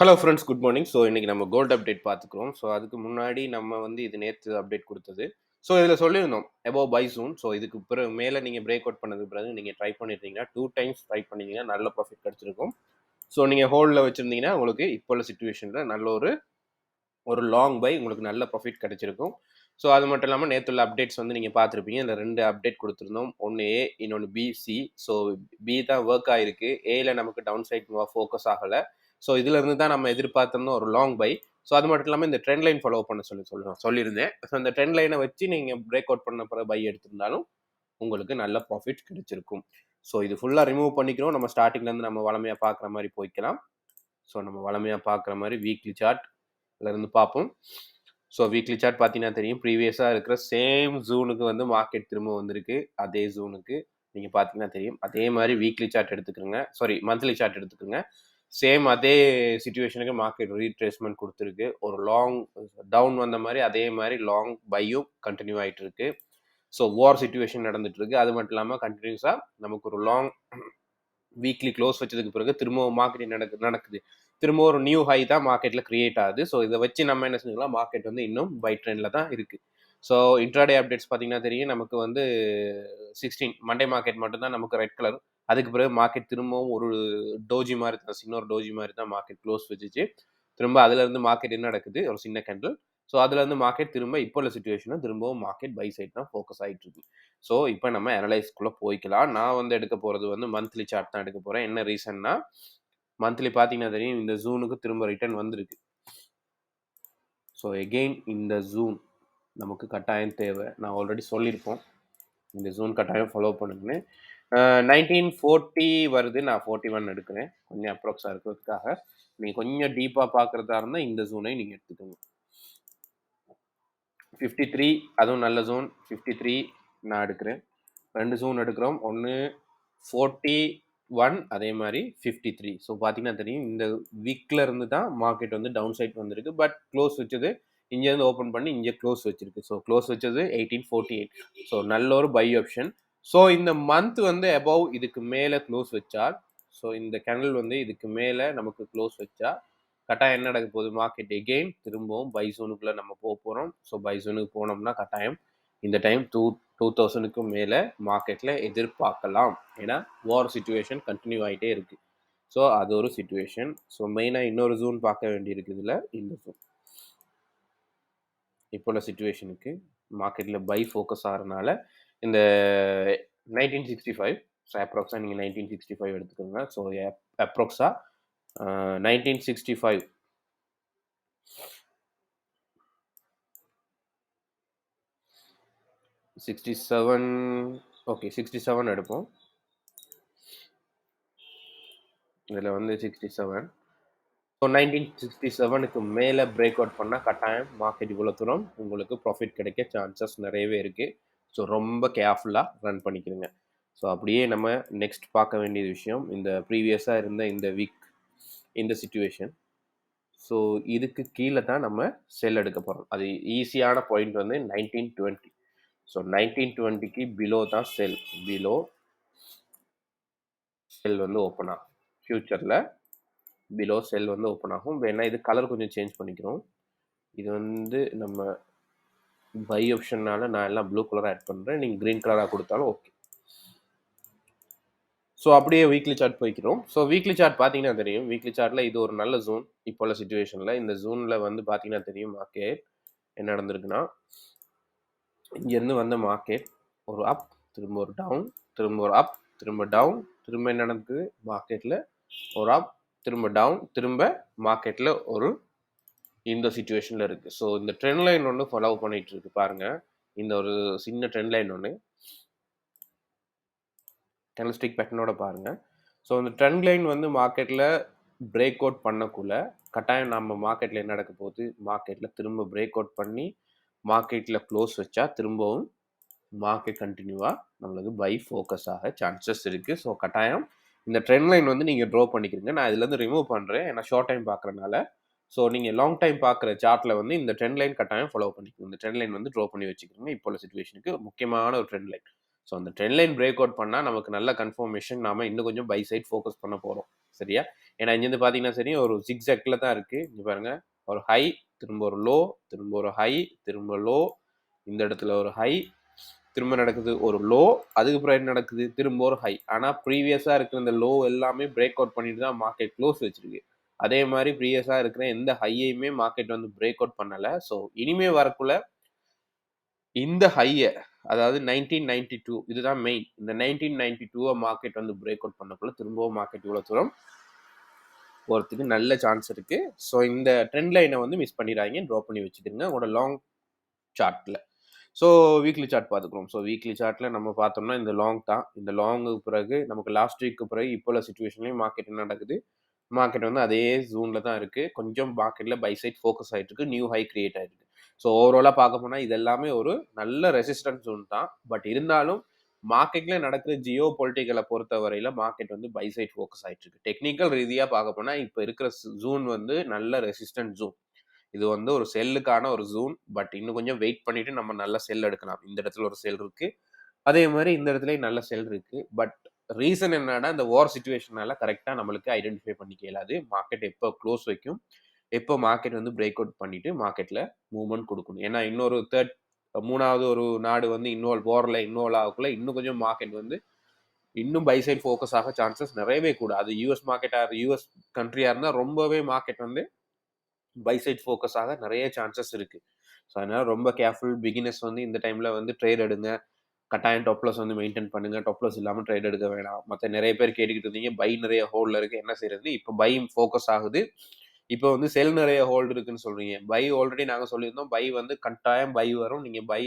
Hello friends, good morning. So இன்னைக்கு நம்ம gold update பார்த்துக்குறோம். ஸோ அதுக்கு முன்னாடி நம்ம வந்து இது நேற்று அப்டேட் கொடுத்தது. ஸோ இதில் சொல்லியிருந்தோம் அபோவ் பை ஜோன். ஸோ இதுக்கு பிறகு மேலே நீங்கள் பிரேக் அவுட் பண்ணதுக்கு பிறகு நீங்கள் ட்ரை பண்ணியிருந்தீங்கன்னா 2 டைம்ஸ் ட்ரை பண்ணிங்கன்னா நல்ல ப்ராஃபிட் கிடச்சிருக்கும். ஸோ நீங்கள் ஹோல்டில் வச்சுருந்தீங்கன்னா உங்களுக்கு இப்போ உள்ள சுச்சுவேஷனில் நல்ல ஒரு லாங் பை உங்களுக்கு நல்ல ப்ராஃபிட் கிடைச்சிருக்கும். ஸோ அது மட்டும் இல்லாமல் நேற்று உள்ள அப்டேட்ஸ் வந்து நீங்கள் பார்த்துருப்பீங்க. இதில் 2 அப்டேட் கொடுத்துருந்தோம். ஒன்று ஏ, இன்னொன்று பி, சி. ஸோ பி தான் ஒர்க் ஆகிருக்கு. ஏல நமக்கு டவுன் சைட் ஃபோக்கஸ் ஆகலை. ஸோ இதுல இருந்து தான் நம்ம எதிர்பார்த்தோம்னா ஒரு லாங் பை. ஸோ அது மட்டும் இல்லாமல் இந்த ட்ரெண்ட் லைன் ஃபாலோ பண்ண சொல்லியிருந்தேன். ஸோ இந்த ட்ரெண்ட் லைனை வச்சு நீங்கள் பிரேக் அவுட் பண்ண பிறகு பை எடுத்திருந்தாலும் உங்களுக்கு நல்ல ப்ராஃபிட் கிடைச்சிருக்கும். ஸோ இது ஃபுல்லாக ரிமூவ் பண்ணிக்கிறோம். நம்ம ஸ்டார்டிங்லேருந்து நம்ம வளமையாக பார்க்குற மாதிரி போய்க்கலாம். ஸோ நம்ம வளமையாக பார்க்குற மாதிரி வீக்லி சார்ட்லேருந்து பார்ப்போம். ஸோ வீக்லி சார்ட் பார்த்தீங்கன்னா தெரியும், ப்ரீவியஸாக இருக்கிற சேம் ஜூனுக்கு வந்து மார்க்கெட் திரும்ப வந்திருக்கு. அதே ஜூனுக்கு நீங்கள் பார்த்தீங்கன்னா தெரியும். அதே மாதிரி வீக்லி சார்ட் எடுத்துக்கிறோங்க, மந்த்லி சார்ட் எடுத்துக்கோங்க. சேம் அதே சிச்சுவேஷனுக்கு மார்க்கெட் ரீட்ரேஸ்மெண்ட் கொடுத்துருக்கு. ஒரு லாங் டவுன் வந்த மாதிரி அதே மாதிரி லாங் பையும் கண்டினியூ ஆகிட்டு இருக்கு. ஸோ வார் சிச்சுவேஷன் நடந்துட்டு இருக்கு. அது மட்டும் இல்லாமல் கண்டினியூஸாக நமக்கு ஒரு லாங் வீக்லி க்ளோஸ் வச்சதுக்கு பிறகு திரும்பவும் மார்க்கெட் நடக்குது. திரும்ப ஒரு நியூ ஹை தான் மார்க்கெட்ல கிரியேட் ஆகுது. ஸோ இதை வச்சு நம்ம என்ன செஞ்சுக்கலாம், மார்க்கெட் வந்து இன்னும் பை ட்ரெண்ட்ல தான் இருக்கு. ஸோ இன்ட்ராடே அப்டேட்ஸ் பார்த்தீங்கன்னா தெரியும், நமக்கு வந்து 16 மண்டே மார்க்கெட் மட்டும்தான் நமக்கு ரெட் கலர். அதுக்கு பிறகு மார்க்கெட் திரும்பவும் ஒரு டோஜி மாதிரி தான், இன்னொரு டோஜி மாதிரி தான் மார்க்கெட் க்ளோஸ் வச்சுச்சு. திரும்ப அதுல இருந்து மார்க்கெட் என்ன நடக்குது, ஒரு சின்ன கேண்டில். ஸோ அதுல இருந்து மார்க்கெட் திரும்ப இப்போ உள்ள சுச்சுவேஷன் திரும்பவும் மார்க்கெட் பை சைட் தான் ஃபோக்கஸ் ஆகிட்டு இருக்கு. ஸோ இப்போ நம்ம அனலைஸ்க்குள்ள போய்க்கலாம். நான் வந்து எடுக்க போறது வந்து மந்த்லி சார்ட் தான் எடுக்க போறேன். என்ன ரீசன்னா, மந்த்லி பார்த்தீங்கன்னா தெரியும், இந்த ஜூனுக்கு திரும்ப ரிட்டர்ன் வந்திருக்கு. ஸோ எகெயின் இந்த ஜூன் நமக்கு கட்டாயம் தேவை. நான் ஆல்ரெடி சொல்லியிருப்போம், இந்த ஜூன் கட்டாயம் ஃபாலோ பண்ணுங்கன்னு. 1940 வருது, நான் 41 எடுக்கிறேன் கொஞ்சம் அப்ராக்ஸாக இருக்கிறதுக்காக. நீங்கள் கொஞ்சம் டீப்பாக பார்க்குறதா இருந்தால் இந்த ஜூனை நீங்கள் எடுத்துக்கோங்க. 53 அதுவும் நல்ல ஜோன். 53 நான் எடுக்கிறேன். 2 ஜோன் எடுக்கிறோம். ஒன்று 41, அதே மாதிரி 53. ஸோ பார்த்தீங்கன்னா தெரியும், இந்த வீக்கில் இருந்து தான் மார்க்கெட் வந்து டவுன் சைட் வந்திருக்கு. பட் க்ளோஸ் வச்சது இங்கேருந்து ஓப்பன் பண்ணி இங்கே க்ளோஸ் வச்சிருக்கு. ஸோ க்ளோஸ் வச்சது 1848. ஸோ நல்ல ஒரு பை ஆப்ஷன். ஸோ இந்த மந்த் வந்து அபவ் இதுக்கு மேலே க்ளோஸ் வச்சால், ஸோ இந்த கேண்டில் வந்து இதுக்கு மேலே நமக்கு க்ளோஸ் வச்சா கட்டாயம் என்ன நடக்க போகுது, மார்க்கெட் எகெயின் திரும்பவும் பை ஜோனுக்குள்ளே நம்ம போக போகிறோம். ஸோ பை ஜோனுக்கு போனோம்னா கட்டாயம் இந்த டைம் 2000க்கு மேலே மார்க்கெட்டில் எதிர்பார்க்கலாம். ஏன்னா வார் சிச்சுவேஷன் கண்டினியூ ஆகிட்டே இருக்குது. ஸோ அது ஒரு சிச்சுவேஷன். ஸோ மெயினாக இன்னொரு ஜோன் பார்க்க வேண்டியிருக்கு. இதில் இந்த ஜோன் இப்போ உள்ள சிச்சுவேஷனுக்கு மார்க்கெட்டில் பை ஃபோக்கஸ் ஆகிறதுனால இந்த 1965, ஸோ அப்ராக்ஸாக நீங்கள் 1965 எடுத்துக்கோங்க. ஸோ அப்ராக்ஸாக 1965 67, ஓகே 67 எடுப்போம். இதில் வந்து 67. ஸோ 1967க்கு மேலே பிரேக் அவுட் பண்ணால் கட்டாயம் மார்க்கெட் இவ்வளோ தூரம் உங்களுக்கு ப்ராஃபிட் கிடைக்க சான்சஸ் நிறையவே இருக்குது. ஸோ ரொம்ப கேர்ஃபுல்லாக ரன் பண்ணிக்கிறங்க. ஸோ அப்படியே நம்ம நெக்ஸ்ட் பார்க்க வேண்டிய விஷயம், இந்த ப்ரீவியஸாக இருந்த இந்த வீக் இந்த சிச்சுவேஷன். ஸோ இதுக்கு கீழே தான் நம்ம செல் எடுக்க போகிறோம். அது ஈஸியான பாயிண்ட் வந்து 1920. ஸோ 1920க்கு பிலோ தான் செல். பிலோ செல் வந்து ஓப்பன் ஆகும். ஃபியூச்சரில் பிலோ செல் வந்து ஓப்பன் ஆகும். வேணா இது கலர் கொஞ்சம் சேஞ்ச் பண்ணிக்கிறோம். இது வந்து நம்ம பை ஆப்ஷன்னால நான் எல்லாம் ப்ளூ கலராக ஆட் பண்ணுறேன். நீங்கள் க்ரீன் கலராக கொடுத்தாலும் ஓகே. ஸோ அப்படியே வீக்லி சார்ட் போய்க்கிறோம். ஸோ வீக்லி சார்ட் பார்த்தீங்கன்னா தெரியும், வீக்லி சார்ட்டில் இது ஒரு நல்ல ஜோன். இப்போ உள்ள சுச்சுவேஷனில் இந்த ஜோனில் வந்து பார்த்தீங்கன்னா தெரியும், மார்க்கெட் என்ன நடந்திருக்குன்னா, இங்கேருந்து வந்த மார்க்கெட் ஒரு அப், திரும்ப ஒரு டவுன், திரும்ப ஒரு அப், திரும்ப டவுன், திரும்ப என்ன நடக்குது, மார்க்கெட்டில் ஒரு அப், திரும்ப டவுன், திரும்ப மார்க்கெட்டில் ஒரு இந்த சிச்சுவேஷனில் இருக்குது. ஸோ இந்த ட்ரெண்ட் லைன் ஒன்று ஃபாலோ பண்ணிகிட்டு இருக்கு பாருங்கள். இந்த ஒரு சின்ன ட்ரெண்ட் லைன் ஒன்று கேண்டில்ஸ்டிக் பேட்டர்னோட பாருங்கள். ஸோ இந்த ட்ரெண்ட் லைன் வந்து மார்க்கெட்டில் பிரேக் அவுட் பண்ணக்குள்ள கட்டாயம் நம்ம மார்க்கெட்டில் என்ன நடக்க போகுது, மார்க்கெட்டில் திரும்ப பிரேக் அவுட் பண்ணி மார்க்கெட்டில் க்ளோஸ் வச்சா திரும்பவும் மார்க்கெட் கண்டினியூவாக நம்மளுக்கு பை ஃபோக்கஸ் ஆக சான்சஸ் இருக்குது. ஸோ கட்டாயம் இந்த ட்ரெண்ட் லைன் வந்து நீங்கள் ட்ரா பண்ணிக்கிறீங்க. நான் இதுலேருந்து ரிமூவ் பண்ணுறேன், ஏன்னா ஷார்ட் டைம் பார்க்குறதுனால. ஸோ நீங்கள் லாங் டைம் பார்க்குற சார்ட்டில் வந்து இந்த ட்ரெண்ட் லைன் கட்டாயம் ஃபாலோ பண்ணிக்கணும். இந்த ட்ரெண்ட் லைன் வந்து ட்ரா பண்ணி வச்சுக்கிறோங்க. இப்போ உள்ள சிச்சுவேஷனுக்கு முக்கியமான ஒரு ட்ரெண்ட் லைன். ஸோ அந்த ட்ரெண்ட் லைன் பிரேக் அவுட் பண்ணால் நமக்கு நல்ல கன்ஃபர்மேஷன், நாம இன்னும் கொஞ்சம் பை சைட் ஃபோக்கஸ் பண்ண போகிறோம். சரியா? ஏன்னா இங்கேருந்து பார்த்தீங்கன்னா சரி ஒரு ஜிக்ஸாக்ல தான் இருக்கு. இங்க பாருங்க. ஒரு ஹை, திரும்ப ஒரு லோ, திரும்ப ஒரு ஹை, திரும்ப லோ, இந்த இடத்துல ஒரு ஹை, திரும்ப நடக்குது ஒரு லோ, அதுக்கப்புறம் என்ன நடக்குது? திரும்ப ஒரு ஹை. ஆனா ப்ரீவியஸா இருக்கிற இந்த லோ எல்லாமே பிரேக் அவுட் பண்ணிட்டு தான் மார்க்கெட் க்ளோஸ் வச்சிருக்கு. அதே மாதிரி ப்ரீவியஸா இருக்கிற எந்த ஹையையுமே மார்க்கெட் வந்து பிரேக் அவுட் பண்ணல. ஸோ இனிமே வரக்குள்ள இந்த ஹைய, அதாவது 1992 இதுதான் மெயின். இந்த 1992 மார்க்கெட் வந்து பிரேக் அவுட் பண்ணக்குள்ள திரும்பவும் மார்க்கெட் இவ்வளவு தூரம் போறதுக்கு நல்ல சான்ஸ் இருக்கு. ஸோ இந்த ட்ரெண்ட் லைனை வந்து மிஸ் பண்ணிடாதீங்க. ட்ராப் பண்ணி வச்சுக்கிடுங்க உங்களோட லாங் சார்ட்ல. ஸோ வீக்லி சார்ட் பார்த்துக்குறோம். ஸோ வீக்லி சார்ட்ல நம்ம பார்த்தோம்னா இந்த லாங் தான். இந்த லாங்குக்கு பிறகு நமக்கு லாஸ்ட் வீக்கு பிறகு இப்போ உள்ள சிச்சுவேஷன்லையும் மார்க்கெட் என்ன நடக்குது? மார்க்கெட் வந்து அதே ஜோன்ல தான் இருக்கு. கொஞ்சம் மார்க்கெட்ல பை சைட் ஃபோக்கஸ் ஆயிட்டு இருக்கு. நியூ ஹை கிரியேட் ஆயிருக்கு. ஸோ ஓவராலா பார்க்க போனா இது எல்லாமே ஒரு நல்ல ரெசிஸ்டன்ஸ் ஜோன் தான். பட் இருந்தாலும் மார்க்கெட்ல நடக்கிற ஜியோ பொலிட்டிக்கலை பொறுத்த வரையில மார்க்கெட் வந்து பை சைட் ஃபோக்கஸ் ஆயிட்டு இருக்கு. டெக்னிக்கல் ரீதியா பார்க்க போனா இப்போ இருக்கிற ஜோன் வந்து நல்ல ரெசிஸ்டன்ட் ஜோன். இது வந்து ஒரு செல்லுக்கான ஒரு ஜோன். பட் இன்னும் கொஞ்சம் வெயிட் பண்ணிட்டு நம்ம நல்ல செல் எடுக்கலாம். இந்த இடத்துல ஒரு செல் இருக்கு. அதே மாதிரி இந்த இடத்துலயும் நல்ல செல் இருக்கு. பட் ரீசன் என்னன்னா இந்த வார் சிச்சுவேஷனால கரெக்டா நம்மளுக்கு ஐடென்டிஃபை பண்ணிக்க இயலாது. மார்க்கெட் எப்போ க்ளோஸ் வைக்கும், எப்போ மார்க்கெட் வந்து பிரேக் அவுட் பண்ணிட்டு மார்க்கெட்ல மூவ்மெண்ட் கொடுக்கணும். ஏன்னா இன்னொரு மூணாவது ஒரு நாடு வந்து வார்ல இன்வால்வ் ஆகக்குள்ள இன்னும் கொஞ்சம் மார்க்கெட் வந்து இன்னும் பை சைட் ஃபோக்கஸ் ஆக சான்சஸ் நிறையவே கூட. அது யூஎஸ் மார்க்கெட்டா யூஎஸ் கண்ட்ரியா இருந்தா ரொம்பவே மார்க்கெட் வந்து பை சைட் ஃபோக்கஸ் ஆக நிறைய சான்சஸ் இருக்கு. ஸோ அதனால ரொம்ப கேர்ஃபுல். பிகினர்ஸ் வந்து இந்த டைம்ல வந்து ட்ரேட் எடுங்க. கட்டாயம் டாப்லஸ் வந்து மெயின்டைன் பண்ணுங்க. டாப்லஸ் இல்லாமல் ட்ரேட் எடுக்க வேணாம். மற்ற நிறைய பேர் கேட்டுக்கிட்டு இருந்தீங்க பை நிறைய ஹோல்டில் இருக்கு என்ன செய்யறது? இப்போ பை ஃபோக்கஸ் ஆகுது. இப்போ வந்து செல் நிறைய ஹோல்டு இருக்குன்னு சொல்றீங்க. பை ஆல்ரெடி நாங்கள் சொல்லியிருந்தோம். பை வந்து கட்டாயம் பை வரும். நீங்க பை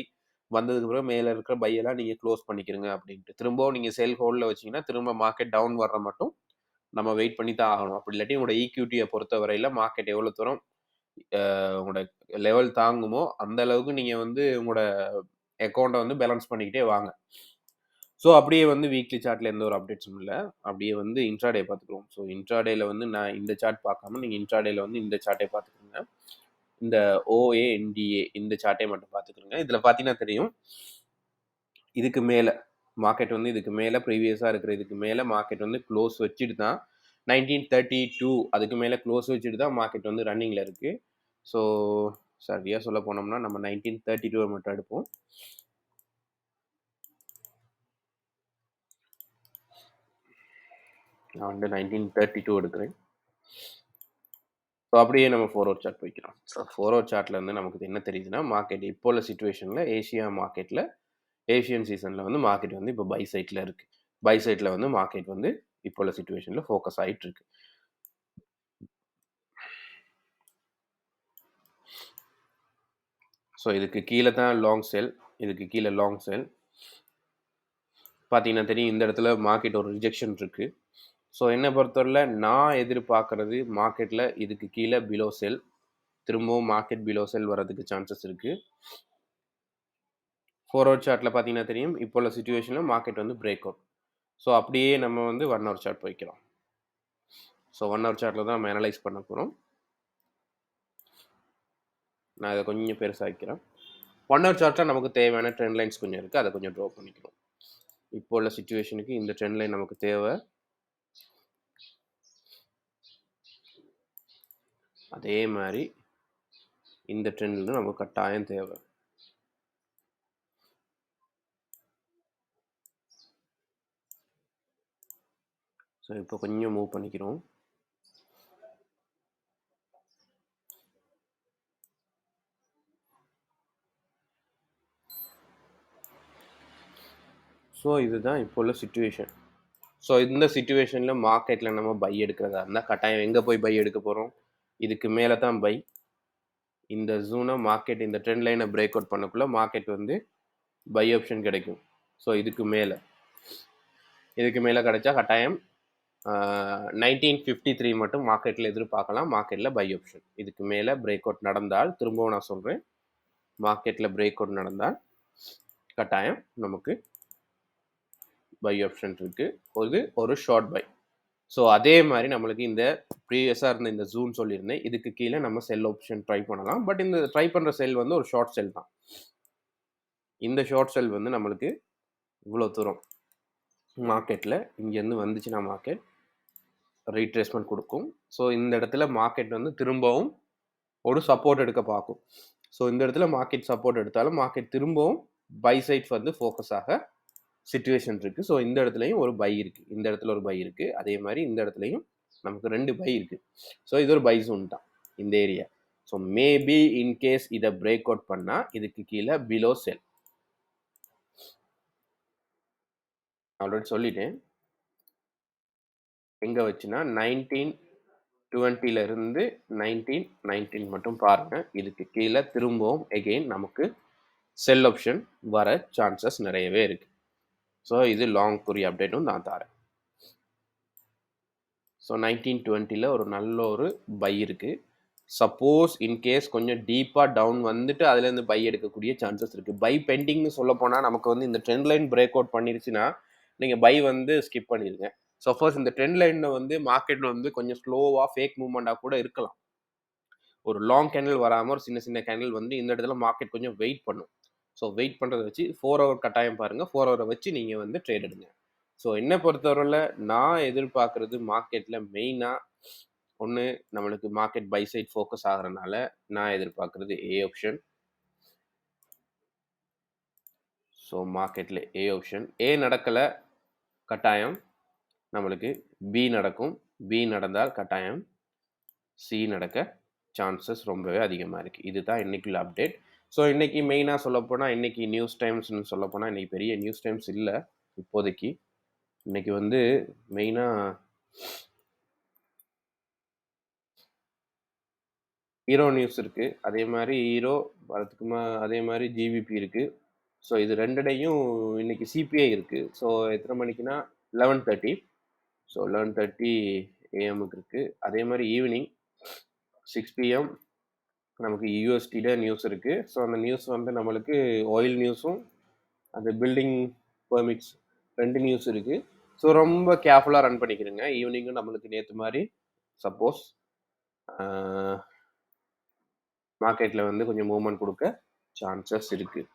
வந்ததுக்கு பிறகு மேல இருக்கிற பை எல்லாம் நீங்க க்ளோஸ் பண்ணிக்கிறீங்க அப்படின்ட்டு. திரும்பவும் நீங்க செல் ஹோல்ட்ல வச்சீங்கன்னா திரும்ப மார்க்கெட் டவுன் வர்ற மட்டும் நம்ம வெயிட் பண்ணி தான் ஆகணும். அப்படி இல்லாட்டி உங்களோட ஈக்விட்டியை பொறுத்த வரையில மார்க்கெட் எவ்வளவு தூரம் உங்களோட லெவல் தாங்குமோ அந்த அளவுக்கு நீங்க வந்து உங்களோட அக்கௌண்ட்டை வந்து பேலன்ஸ் பண்ணிக்கிட்டே வாங்க. ஸோ அப்படியே வந்து வீக்லி சார்ட்ல எந்த ஒரு அப்டேட்ஸும் இல்லை. அப்படியே வந்து இன்ட்ராடே பார்த்துக்குவோம். ஸோ இன்ட்ராடேல வந்து நான் இந்த சார்ட் பார்க்காம நீங்கள் இன்ட்ராடேல வந்து இந்த சார்ட்டை பார்த்துக்கோங்க. இந்த OANDA இந்த சார்ட்டை மட்டும் பார்த்துக்கிறோங்க. இதில் பார்த்தீங்கன்னா தெரியும் இதுக்கு மேலே மார்க்கெட் வந்து இதுக்கு மேலே ப்ரீவியஸாக இருக்கிற இதுக்கு மேலே மார்க்கெட் வந்து க்ளோஸ் வச்சுட்டு தான் 1932 அதுக்கு மேலே க்ளோஸ் வச்சுட்டு தான் மார்க்கெட் வந்து ரன்னிங்கில் இருக்குது. ஸோ சரியாக சொல்ல போனோம்னா நம்ம 1932 மட்டும் எடுப்போம். நான் வந்து 1932 எடுக்கிறேன். ஸோ அப்படியே நம்ம 4 ஹவர் சார்ட் போய்க்கிறோம். ஸோ 4 ஹவர் சார்ட்ல இருந்து நமக்கு என்ன தெரியுதுன்னா மார்க்கெட் இப்போ உள்ள சிச்சுவேஷனில் ஏஷியா மார்க்கெட்டில் ஏஷியன் சீசனில் வந்து மார்க்கெட் வந்து இப்போ பை சைட்டில் இருக்குது. பை சைட்டில் வந்து மார்க்கெட் வந்து இப்போ உள்ள சிச்சுவேஷனில் ஃபோக்கஸ் ஆகிட்டு இருக்கு. ஸோ இதுக்கு கீழே தான் லாங் செல். இதுக்கு கீழே லாங் செல் பார்த்தீங்கன்னா தெரியும். இந்த இடத்துல மார்க்கெட் ஒரு ரிஜெக்ஷன் இருக்குது. ஸோ என்னை பொறுத்தவரையில் நான் எதிர்பார்க்குறது மார்க்கெட்டில் இதுக்கு கீழே பிலோ செல். திரும்பவும் மார்க்கெட் பிலோ செல் வரதுக்கு சான்சஸ் இருக்குது. 4 ஹவர் சார்ட்டில் பார்த்தீங்கன்னா தெரியும். இப்போ உள்ள சிச்சுவேஷனில் மார்க்கெட் வந்து பிரேக் அவுட். ஸோ அப்படியே நம்ம வந்து 1 ஹவர் சார்ட் போய்க்கிறோம். ஸோ 1 ஹவர் சார்ட்டில் தான் நம்ம அனலைஸ் பண்ண போகிறோம். நான் இதை கொஞ்சம் பெருசாகிக்கிறேன். 1 ஹவர் சார்ட்டில் நமக்கு தேவையான ட்ரெண்ட் லைன்ஸ் கொஞ்சம் இருக்குது. அதை கொஞ்சம் ட்ரா பண்ணிக்கிறோம். இப்போ உள்ள சிச்சுவேஷனுக்கு இந்த ட்ரெண்ட் லைன் நமக்கு தேவை. அதே மாதிரி இந்த ட்ரெண்ட்ல நமக்கு கட்டாயம் தேவை. ஸோ இப்போ கொஞ்சம் மூவ் பண்ணிக்கிறோம். ஸோ இதுதான் இப்போ உள்ள சிச்சுவேஷன். ஸோ இந்த சிச்சுவேஷனில் மார்க்கெட்டில் நம்ம பை எடுக்கிறதா இருந்தால் கட்டாயம் எங்கே போய் பை எடுக்க போகிறோம்? இதுக்கு மேலே தான் பை. இந்த ஜூனை மார்க்கெட் இந்த ட்ரெண்ட் லைனை பிரேக் அவுட் பண்ணக்குள்ள மார்க்கெட் வந்து பை ஆப்ஷன் கிடைக்கும். ஸோ இதுக்கு மேலே கிடைச்சா கட்டாயம் 1953 மட்டும் மார்க்கெட்டில் எதிர்பார்க்கலாம். மார்க்கெட்டில் பை ஆப்ஷன். இதுக்கு மேலே பிரேக் அவுட் நடந்தால் திரும்பவும் நான் சொல்கிறேன் மார்க்கெட்டில் பிரேக் அவுட் நடந்தால் கட்டாயம் நமக்கு பை ஆப்ஷன் இருக்குது. ஒரு ஷார்ட் பை. ஸோ அதே மாதிரி நம்மளுக்கு இந்த ப்ரீவியஸாக இருந்த இந்த ஜூன் சொல்லியிருந்தேன். இதுக்கு கீழே நம்ம செல் ஆப்ஷன் ட்ரை பண்ணலாம். பட் இந்த ட்ரை பண்ணுற செல் வந்து ஒரு ஷார்ட் செல் தான். இந்த ஷார்ட் செல் வந்து நம்மளுக்கு இவ்வளோ தூரம் மார்க்கெட்டில் இங்கேருந்து வந்துச்சுன்னா மார்க்கெட் ரீட்ரேஸ்மெண்ட் கொடுக்கும். ஸோ இந்த இடத்துல மார்க்கெட் வந்து திரும்பவும் ஒரு சப்போர்ட் எடுக்க பார்க்கும். ஸோ இந்த இடத்துல மார்க்கெட் சப்போர்ட் எடுத்தாலும் மார்க்கெட் திரும்பவும் பை சைட் வந்து ஃபோக்கஸ் ஆக சிச்சுவேஷன் இருக்கு. ஸோ இந்த இடத்துலையும் ஒரு பை இருக்கு, இந்த இடத்துல ஒரு பை இருக்கு, அதே மாதிரி இந்த இடத்துலையும் நமக்கு 2 பை இருக்கு. ஸோ இது ஒரு பை ஜோன் தான் இந்த ஏரியா. ஸோ மேபி இன்கேஸ் இதை பிரேக் அவுட் பண்ணா இதுக்கு கீழே பிலோ செல். ஆல்ரெடி சொல்லிட்டேன் எங்க வச்சுன்னா 1920 இருந்து 1919 மட்டும் பாருங்க. இதுக்கு கீழே திரும்பவும் எகெயின் நமக்கு செல் ஆப்ஷன் வர சான்சஸ் நிறையவே இருக்கு. ஸோ இது லாங் குறி அப்டேட்டும் நான் தரேன். ஸோ 1920 ஒரு நல்ல ஒரு பை இருக்கு. சப்போஸ் இன்கேஸ் கொஞ்சம் டீப்பாக டவுன் வந்துட்டு அதுலேருந்து பை எடுக்கக்கூடிய சான்சஸ் இருக்கு. பை பெண்டிங்னு சொல்ல போனால் நமக்கு வந்து இந்த ட்ரெண்ட் லைன் பிரேக் அவுட் பண்ணிருச்சுன்னா நீங்கள் பை வந்து ஸ்கிப் பண்ணிடுங்க. சப்போஸ் இந்த ட்ரெண்ட் லைனில் வந்து மார்க்கெட் வந்து கொஞ்சம் ஸ்லோவாக ஃபேக் மூவ்மெண்ட்டாக கூட இருக்கலாம். ஒரு லாங் கேண்டில் வராமல் ஒரு சின்ன சின்ன கேண்டில் வந்து இந்த இடத்துல மார்க்கெட் கொஞ்சம் வெயிட் பண்ணும். ஸோ வெயிட் பண்ணுறதை வச்சு 4 ஹவர் கட்டாயம் பாருங்கள். 4 ஹவரை வச்சு நீங்கள் வந்து ட்ரேட் எடுங்க. ஸோ என்னை பொறுத்தவரையில் நான் எதிர்பார்க்குறது மார்க்கெட்டில் மெயினாக ஒன்று நம்மளுக்கு மார்க்கெட் பை சைட் ஃபோக்கஸ் ஆகிறனால நான் எதிர்பார்க்குறது ஏ ஆப்ஷன். ஸோ மார்க்கெட்டில் ஏ ஆப்ஷன். ஏ நடக்கலை கட்டாயம் நம்மளுக்கு பி நடக்கும். பி நடந்தால் கட்டாயம் சி நடக்க சான்சஸ் ரொம்பவே அதிகமாக இருக்குது. இதுதான் இன்னைக்குள்ள அப்டேட். ஸோ இன்றைக்கி மெயினாக சொல்லப்போனால் இன்றைக்கி நியூஸ் டைம்ஸ்னு சொல்லப்போனால் இன்றைக்கி பெரிய நியூஸ் டைம்ஸ் இல்லை இப்போதைக்கு. இன்றைக்கி வந்து மெயினாக ஹீரோ நியூஸ் இருக்குது, அதே மாதிரி ஹீரோ வரதுக்குமா அதே மாதிரி ஜிவிபி இருக்குது. ஸோ இது ரெண்டுடையும் இன்றைக்கி சிபிஐ இருக்குது. ஸோ எத்தனை மணிக்குன்னா 11:30. ஸோ 11:30 AM இருக்குது. அதே மாதிரி ஈவினிங் 6 PM நமக்கு யூஎஸ்டியில் நியூஸ் இருக்குது. ஸோ அந்த நியூஸ் வந்து நம்மளுக்கு ஆயில் நியூஸும் அந்த பில்டிங் பெர்மிட்ஸ் 2 நியூஸ் இருக்குது. ஸோ ரொம்ப கேர்ஃபுல்லாக ரன் பண்ணிக்கிறேங்க. ஈவினிங்கும் நம்மளுக்கு நேற்று மாதிரி சப்போஸ் மார்க்கெட்டில் வந்து கொஞ்சம் மூவ்மெண்ட் கொடுக்க சான்சஸ் இருக்குது.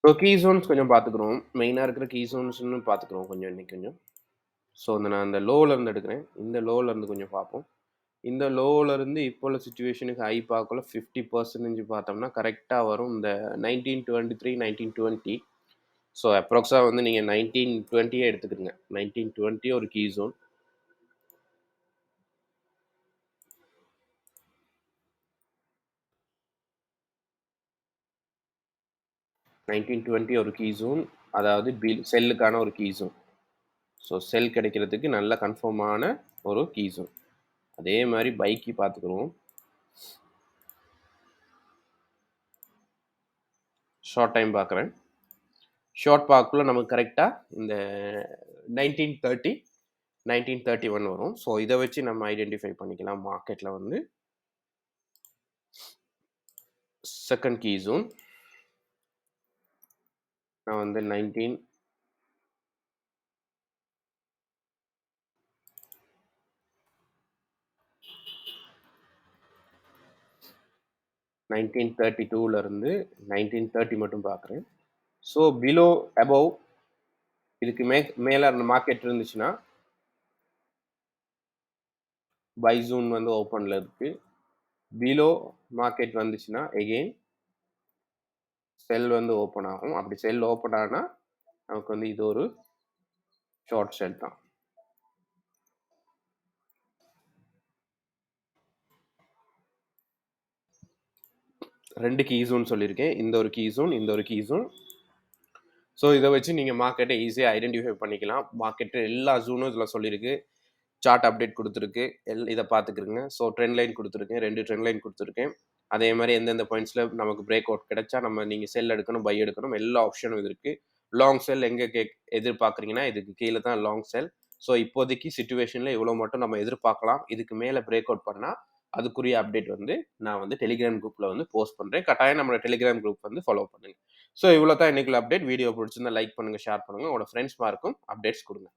ஸோ கீ ஜோன்ஸ் கொஞ்சம் பார்த்துக்குறோம். மெயினாக இருக்கிற கீ ஜோன்ஸ்னு பார்த்துக்குறோம் கொஞ்சம் இன்னைக்கு கொஞ்சம். ஸோ நான் அந்த லோவிலேருந்து எடுக்கிறேன். இந்த லோவிலேருந்து கொஞ்சம் பார்ப்போம். இந்த லோவிலேருந்து இப்போ உள்ள சுச்சுவேஷனுக்கு ஹை பார்க்கல 50% பார்த்தோம்னா கரெக்டாக வரும் இந்த 1923 1920. ஸோ அப்ராக்ஸாக வந்து நீங்கள் 1920 எடுத்துக்கிறீங்க. 1920 ஒரு கீ ஜோன். ஒரு கீ ஜோன், அதாவது செல்லுக்கான ஒரு கீ ஜோன். ஸோ செல் கிடைக்கிறதுக்கு நல்ல கன்ஃபார்மான ஒரு கீ ஜோன். அதே மாதிரி பைக்கு பார்த்துக்குருவோம். ஷார்ட் டைம் பார்க்குறேன். ஷார்ட் பார்க்குள்ள நமக்கு கரெக்டாக இந்த 1930 1931 வரும். ஸோ இதை வச்சு நம்ம ஐடென்டிஃபை பண்ணிக்கலாம். மார்க்கெட்டில் வந்து செகண்ட் கீ ஜோன் நான் வந்து 1932 1930 மட்டும் பார்க்குறேன். ஸோ பிலோ அபவ் இதுக்கு மேலே மார்க்கெட் இருந்துச்சுன்னா பை ஜோன் வந்து ஓப்பனில் இருக்குது. பிலோ மார்க்கெட் வந்துச்சுன்னா எகெயின் செல் வந்து ஓப்பன் ஆகும். அப்படி செல் ஓப்பன் ஆனால் நமக்கு வந்து இது ஒரு ஷார்ட் செல் தான். ரெண்டு கீ ஜோன் சொல்லியிருக்கேன். இந்த ஒரு கீ ஜோன், இந்த ஒரு கீ ஜோன். ஸோ இதை வச்சு நீங்கள் மார்க்கெட்டை ஈஸியாக ஐடென்டிஃபை பண்ணிக்கலாம். மார்க்கெட்டு எல்லா ஜோனும் இதில் சொல்லியிருக்கு. சார்ட் அப்டேட் கொடுத்துருக்கு. இதை பார்த்துக்குறங்க. ஸோ ட்ரெண்ட் லைன் கொடுத்துருக்கேன். 2 ட்ரெண்ட் லைன் கொடுத்துருக்கேன். அதே மாதிரி எந்தெந்த பாயிண்ட்ஸில் நமக்கு பிரேக் அவுட் கிடைச்சா நீங்கள் செல் எடுக்கணும், பை எடுக்கணும், எல்லா ஆப்ஷனும் இது இருக்குது. லாங் செல் எங்கே எதிர்பார்க்குறீங்கன்னா இதுக்கு கீழே தான் லாங் செல். ஸோ இப்போதைக்கு சிச்சுவேஷனில் இவ்வளோ மட்டும் நம்ம எதிர்பார்க்கலாம். இதுக்கு மேலே பிரேக் அவுட் பண்ணால் அதுக்குரிய அப்டேட் வந்து நான் வந்து டெலிகிராம் குரூப்பில் வந்து போஸ்ட் பண்ணுறேன். கட்டாயம் நம்மளோட டெலிகிராம் குரூப் வந்து ஃபாலோ பண்ணுங்கள். ஸோ இவ்வளோ தான் இன்னைக்குள்ள அப்டேட். வீடியோ பிடிச்சிருந்தா லைக் பண்ணுங்க, ஷேர் பண்ணுங்க. உங்களோட ஃப்ரெண்ட்ஸ் மார்க்கும் அப்டேட்ஸ் கொடுங்க.